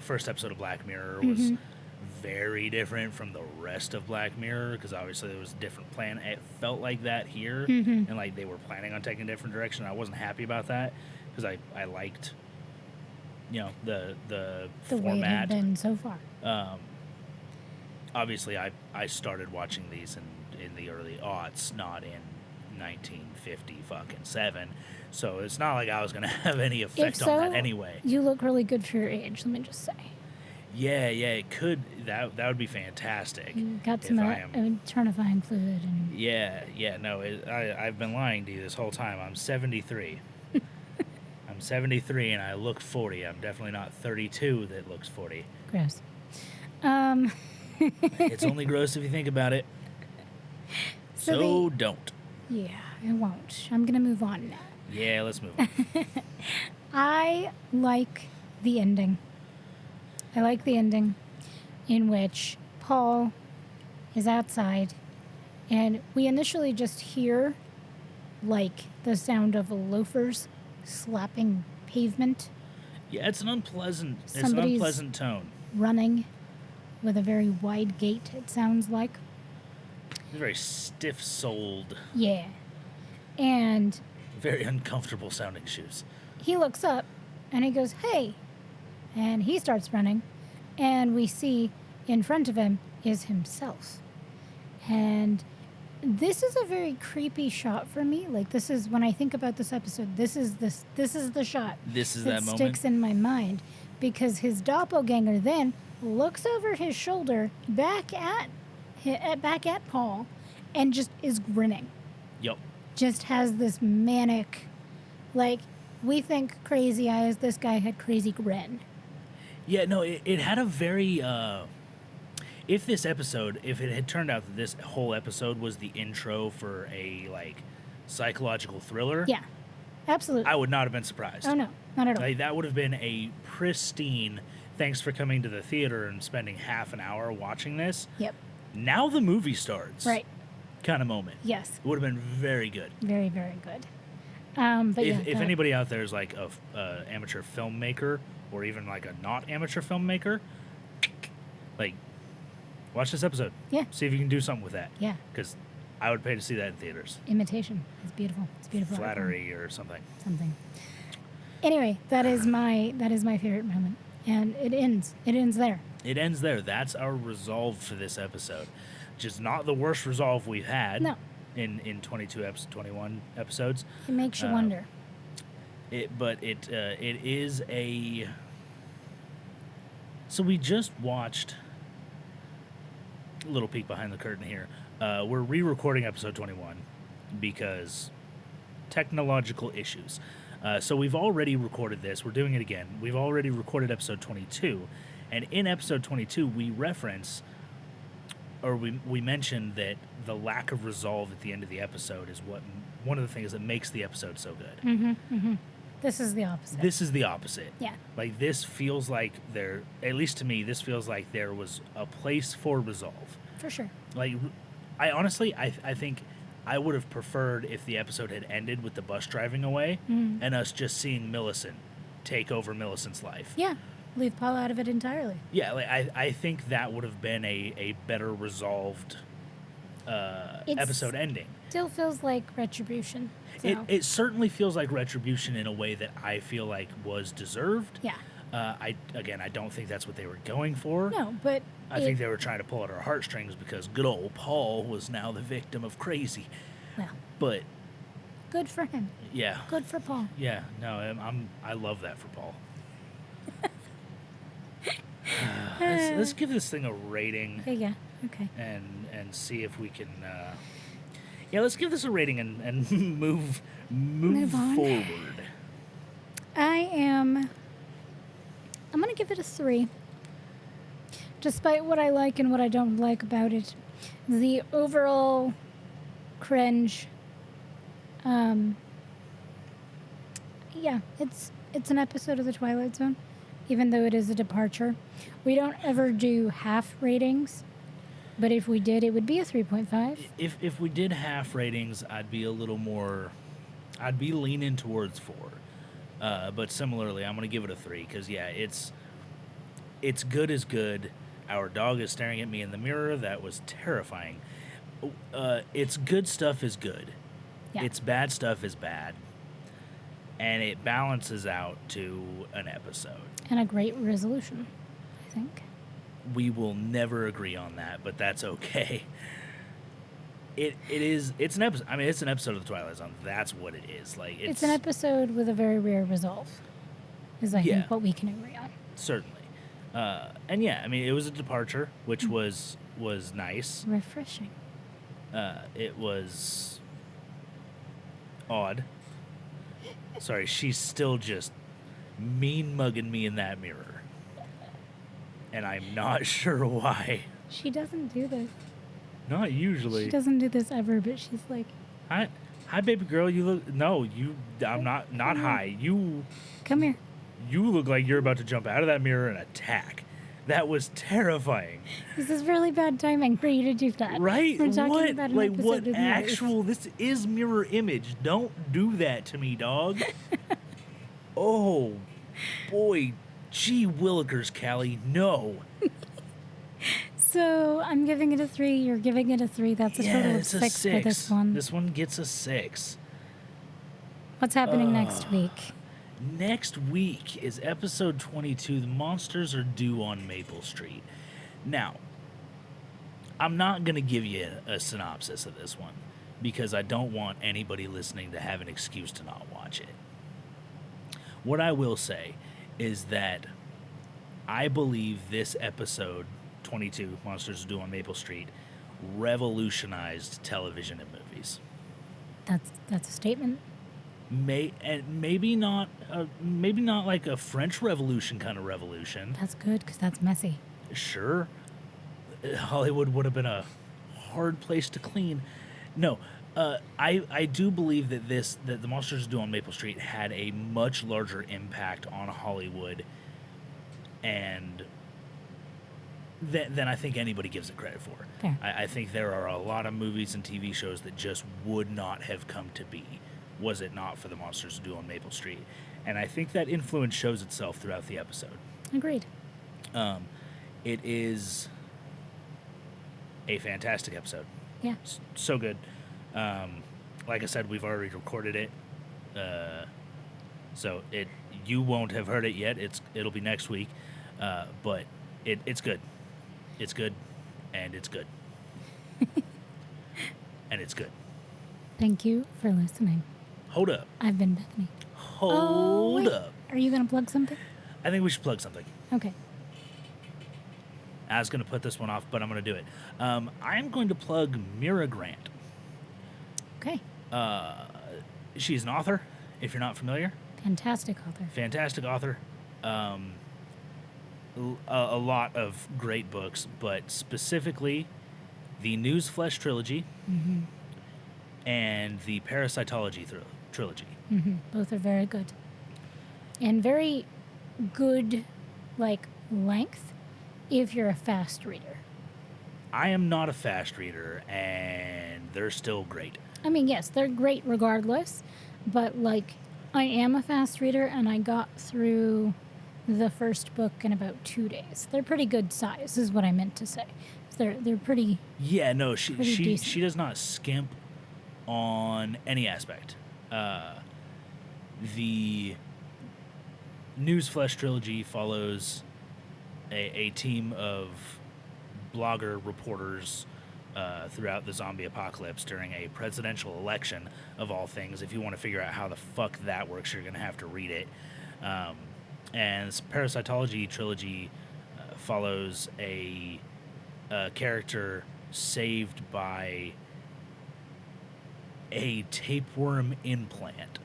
first episode of Black Mirror was very different from the rest of Black Mirror, because obviously there was a different plan. It felt like that here, and like they were planning on taking a different direction. I wasn't happy about that, because I liked, the format. Way it had been so far. Obviously, I started watching these in the early aughts, not in 1957. So it's not like I was going to have any effect on that anyway. You look really good for your age, let me just say. Yeah, it could. That would be fantastic. You got some internifying fluid. And Yeah, no, I've been lying to you this whole time. I'm 73. I'm 73 and I look 40. I'm definitely not 32 that looks 40. Gross. It's only gross if you think about it. So don't. Yeah, I won't. I'm going to move on now. Yeah, let's move on. I like the ending. I like the ending in which Paul is outside and we initially just hear like the sound of loafers slapping pavement. Yeah, it's an unpleasant tone. Running with a very wide gait, it sounds like. Very stiff-soled. Yeah. And very uncomfortable sounding shoes. He looks up and he goes, "Hey." And he starts running, and we see in front of him is himself. And this is a very creepy shot for me. Like, this is, when I think about this episode, this is the shot. This is that moment. Sticks in my mind, because his doppelganger then looks over his shoulder back at Paul and just is grinning. Yep. Just has this manic, like, we think crazy eyes, this guy had crazy grin. Yeah, no, it had a very, if it had turned out that this whole episode was the intro for a, like, psychological thriller. Yeah, absolutely. I would not have been surprised. Oh, no, not at all. Like, that would have been a pristine, thanks for coming to the theater and spending half an hour watching this. Yep. Now the movie starts. Right. Kind of moment. Yes. It would have been very good. Very, very good. But if anybody out there is like a amateur filmmaker, or even like a not amateur filmmaker, like, watch this episode. Yeah. See if you can do something with that. Yeah. Because I would pay to see that in theaters. Imitation. It's beautiful. It's beautiful. Flattery or something. Anyway, that is my favorite moment, and it ends. It ends there. It ends there. That's our resolve for this episode. Which is not the worst resolve we've had. No. In 21 episodes. It makes you wonder. It is a. So we just watched a little peek behind the curtain here. We're re-recording episode 21 because technological issues. So we've already recorded this. We're doing it again. We've already recorded episode 22, and in episode 22 we reference, or we mentioned that the lack of resolve at the end of the episode is one of the things that makes the episode so good. Mm-hmm, mm-hmm. This is the opposite. This is the opposite. Yeah. Like, this feels like at least to me, this feels like there was a place for resolve. For sure. Like, I honestly, I think I would have preferred if the episode had ended with the bus driving away and us just seeing Millicent take over Millicent's life. Yeah. Leave Paul out of it entirely. Yeah, like I think that would have been a better resolved episode ending. Still feels like retribution. So. It certainly feels like retribution in a way that I feel like was deserved. Yeah. I don't think that's what they were going for. No, but I think they were trying to pull at our heartstrings because good old Paul was now the victim of crazy. Well, but good for him. Yeah. Good for Paul. Yeah. No, I love that for Paul. Let's give this thing a rating. Yeah. Okay. And see if we can. Let's give this a rating and move on. forward. I'm going to give it a 3. Despite what I like and what I don't like about it. The overall cringe. It's an episode of the Twilight Zone, even though it is a departure. We don't ever do half ratings, but if we did, it would be a 3.5. If we did half ratings, I'd be a little more. I'd be leaning towards 4. But similarly, I'm going to give it a 3 because, it's good as good. Our dog is staring at me in the mirror. That was terrifying. It's good stuff is good. Yeah. It's bad stuff is bad. And it balances out to an episode. And a great resolution, I think. We will never agree on that, but that's okay. It's an episode. I mean, it's an episode of the Twilight Zone. That's what it is. Like it's an episode with a very rare resolve. Is I think what we can agree on. Certainly. And I mean, it was a departure, which was nice. Refreshing. It was odd. Sorry, she's still just mean mugging me in that mirror. And I'm not sure why. She doesn't do this. Not usually. She doesn't do this ever, but she's like, Hi, baby girl. You look. No, you. I'm not hi. You. Come here. You look like you're about to jump out of that mirror and attack. That was terrifying. This is really bad timing for you to do that. Right? We're talking about an episode what of actual? This is mirror image. Don't do that to me, dog. Oh, boy. Gee willikers, Callie. No. So I'm giving it a 3. You're giving it a 3. That's a total of 6 for this one. This one gets a 6. What's happening next week? Next week is episode 22. The monsters are due on Maple Street. Now, I'm not going to give you a synopsis of this one because I don't want anybody listening to have an excuse to not watch it. What I will say is that I believe this episode 22, Monsters Are Due on Maple Street, revolutionized television and movies. That's a statement. Maybe not like a French Revolution kind of revolution. That's good because that's messy. Sure, Hollywood would have been a hard place to clean. No, I do believe that the Monsters Due on Maple Street had a much larger impact on Hollywood, and than I think anybody gives it credit for. Fair. I think there are a lot of movies and TV shows that just would not have come to be was it not for the Monsters Due on Maple Street. And I think that influence shows itself throughout the episode. Agreed. It is a fantastic episode. Yeah. So good. Like I said, we've already recorded it. So you won't have heard it yet. It'll be next week. But it's good. It's good. And it's good. And it's good. Thank you for listening. Hold up. I've been Bethany. Hold up. Are you going to plug something? I think we should plug something. Okay. I was going to put this one off, but I'm going to do it. I'm going to plug Mira Grant. Okay. She's an author, if you're not familiar. Fantastic author. Fantastic author. A lot of great books, but specifically the Newsflesh trilogy and the Parasitology trilogy. Both are very good. And very good, length if you're a fast reader. I am not a fast reader, and they're still great. I mean, yes, they're great regardless, but like, I am a fast reader, and I got through the first book in about 2 days. They're pretty good size, is what I meant to say. They're pretty. Yeah, no, she decent. she does not skimp on any aspect. The Newsflesh trilogy follows a team of blogger reporters throughout the zombie apocalypse during a presidential election, of all things. If you want to figure out how the fuck that works, you're going to have to read it. And this Parasitology trilogy follows a character saved by a tapeworm implant.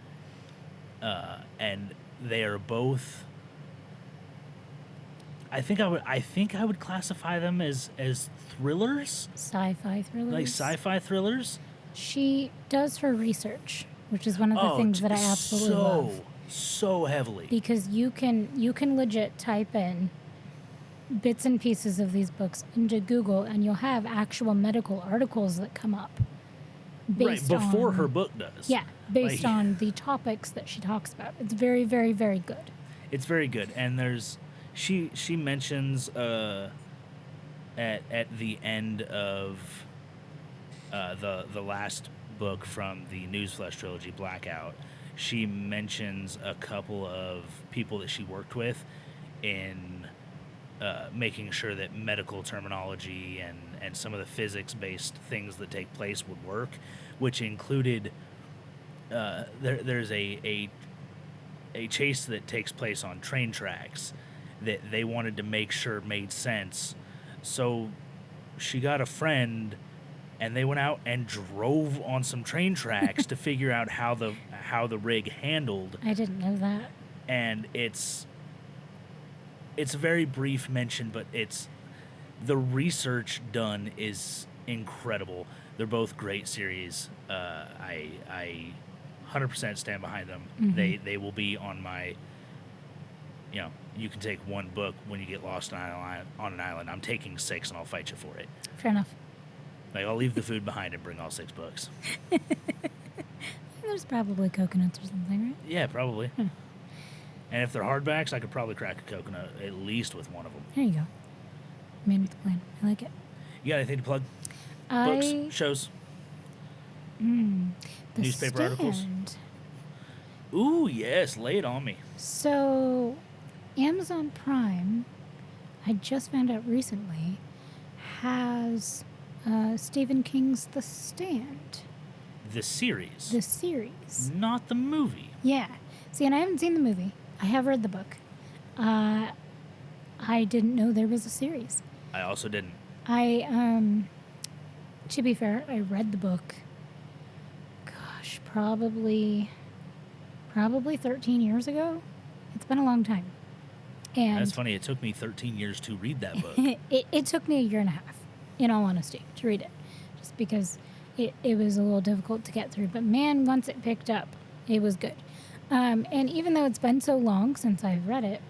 And they are both... I think I would classify them as thrillers, Sci-fi thrillers. like sci-fi thrillers. She does her research, which is one of the things that I absolutely love. So heavily. Because you can legit type in bits and pieces of these books into Google, and you'll have actual medical articles that come up. Right, before her book does. Yeah, based Like- on the topics that she talks about. It's very, very, very good. It's very good, and she mentions at the end of the last book from the Newsflesh trilogy, Blackout, she mentions a couple of people that she worked with in making sure that medical terminology and some of the physics-based things that take place would work, which included there's a chase that takes place on train tracks that they wanted to make sure made sense. So she got a friend, and they went out and drove on some train tracks to figure out how the rig handled. I didn't know that. And it's a very brief mention, but the research done is incredible. They're both great series. I 100% stand behind them. Mm-hmm. They will be on my, you can take one book when you get lost on an island. I'm taking 6, and I'll fight you for it. Fair enough. Like, I'll leave the food behind and bring all 6 books. There's probably coconuts or something, right? Yeah, probably. And if they're hardbacks, I could probably crack a coconut at least with one of them. There you go. Man with a plan. I like it. You got anything to plug? Books, shows, The newspaper articles? Stand. Ooh, yes, lay it on me. So, Amazon Prime, I just found out recently, has Stephen King's The Stand. The series. The series. Not the movie. Yeah. See, and I haven't seen the movie. I have read the book. I didn't know there was a series. I also didn't. To be fair, I read the book, gosh, probably 13 years ago. It's been a long time. And That's funny. It took me 13 years to read that book. it took me a year and a half, in all honesty, to read it. Just because it was a little difficult to get through. But man, once it picked up, it was good. And even though it's been so long since I've read it,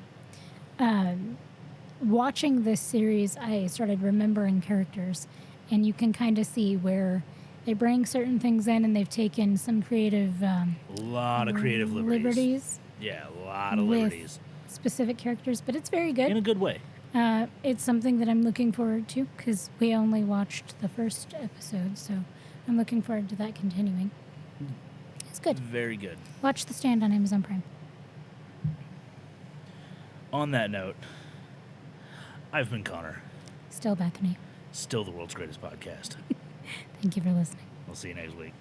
watching this series, I started remembering characters. And you can kind of see where they bring certain things in, and they've taken some creative... A lot of creative liberties. Yeah, a lot of liberties. Specific characters, but it's very good. In a good way. It's something that I'm looking forward to, because we only watched the first episode, so I'm looking forward to that continuing. It's good. Very good. Watch The Stand on Amazon Prime. On that note, I've been Connor. Still Bethany. Still the world's greatest podcast. Thank you for listening. We'll see you next week.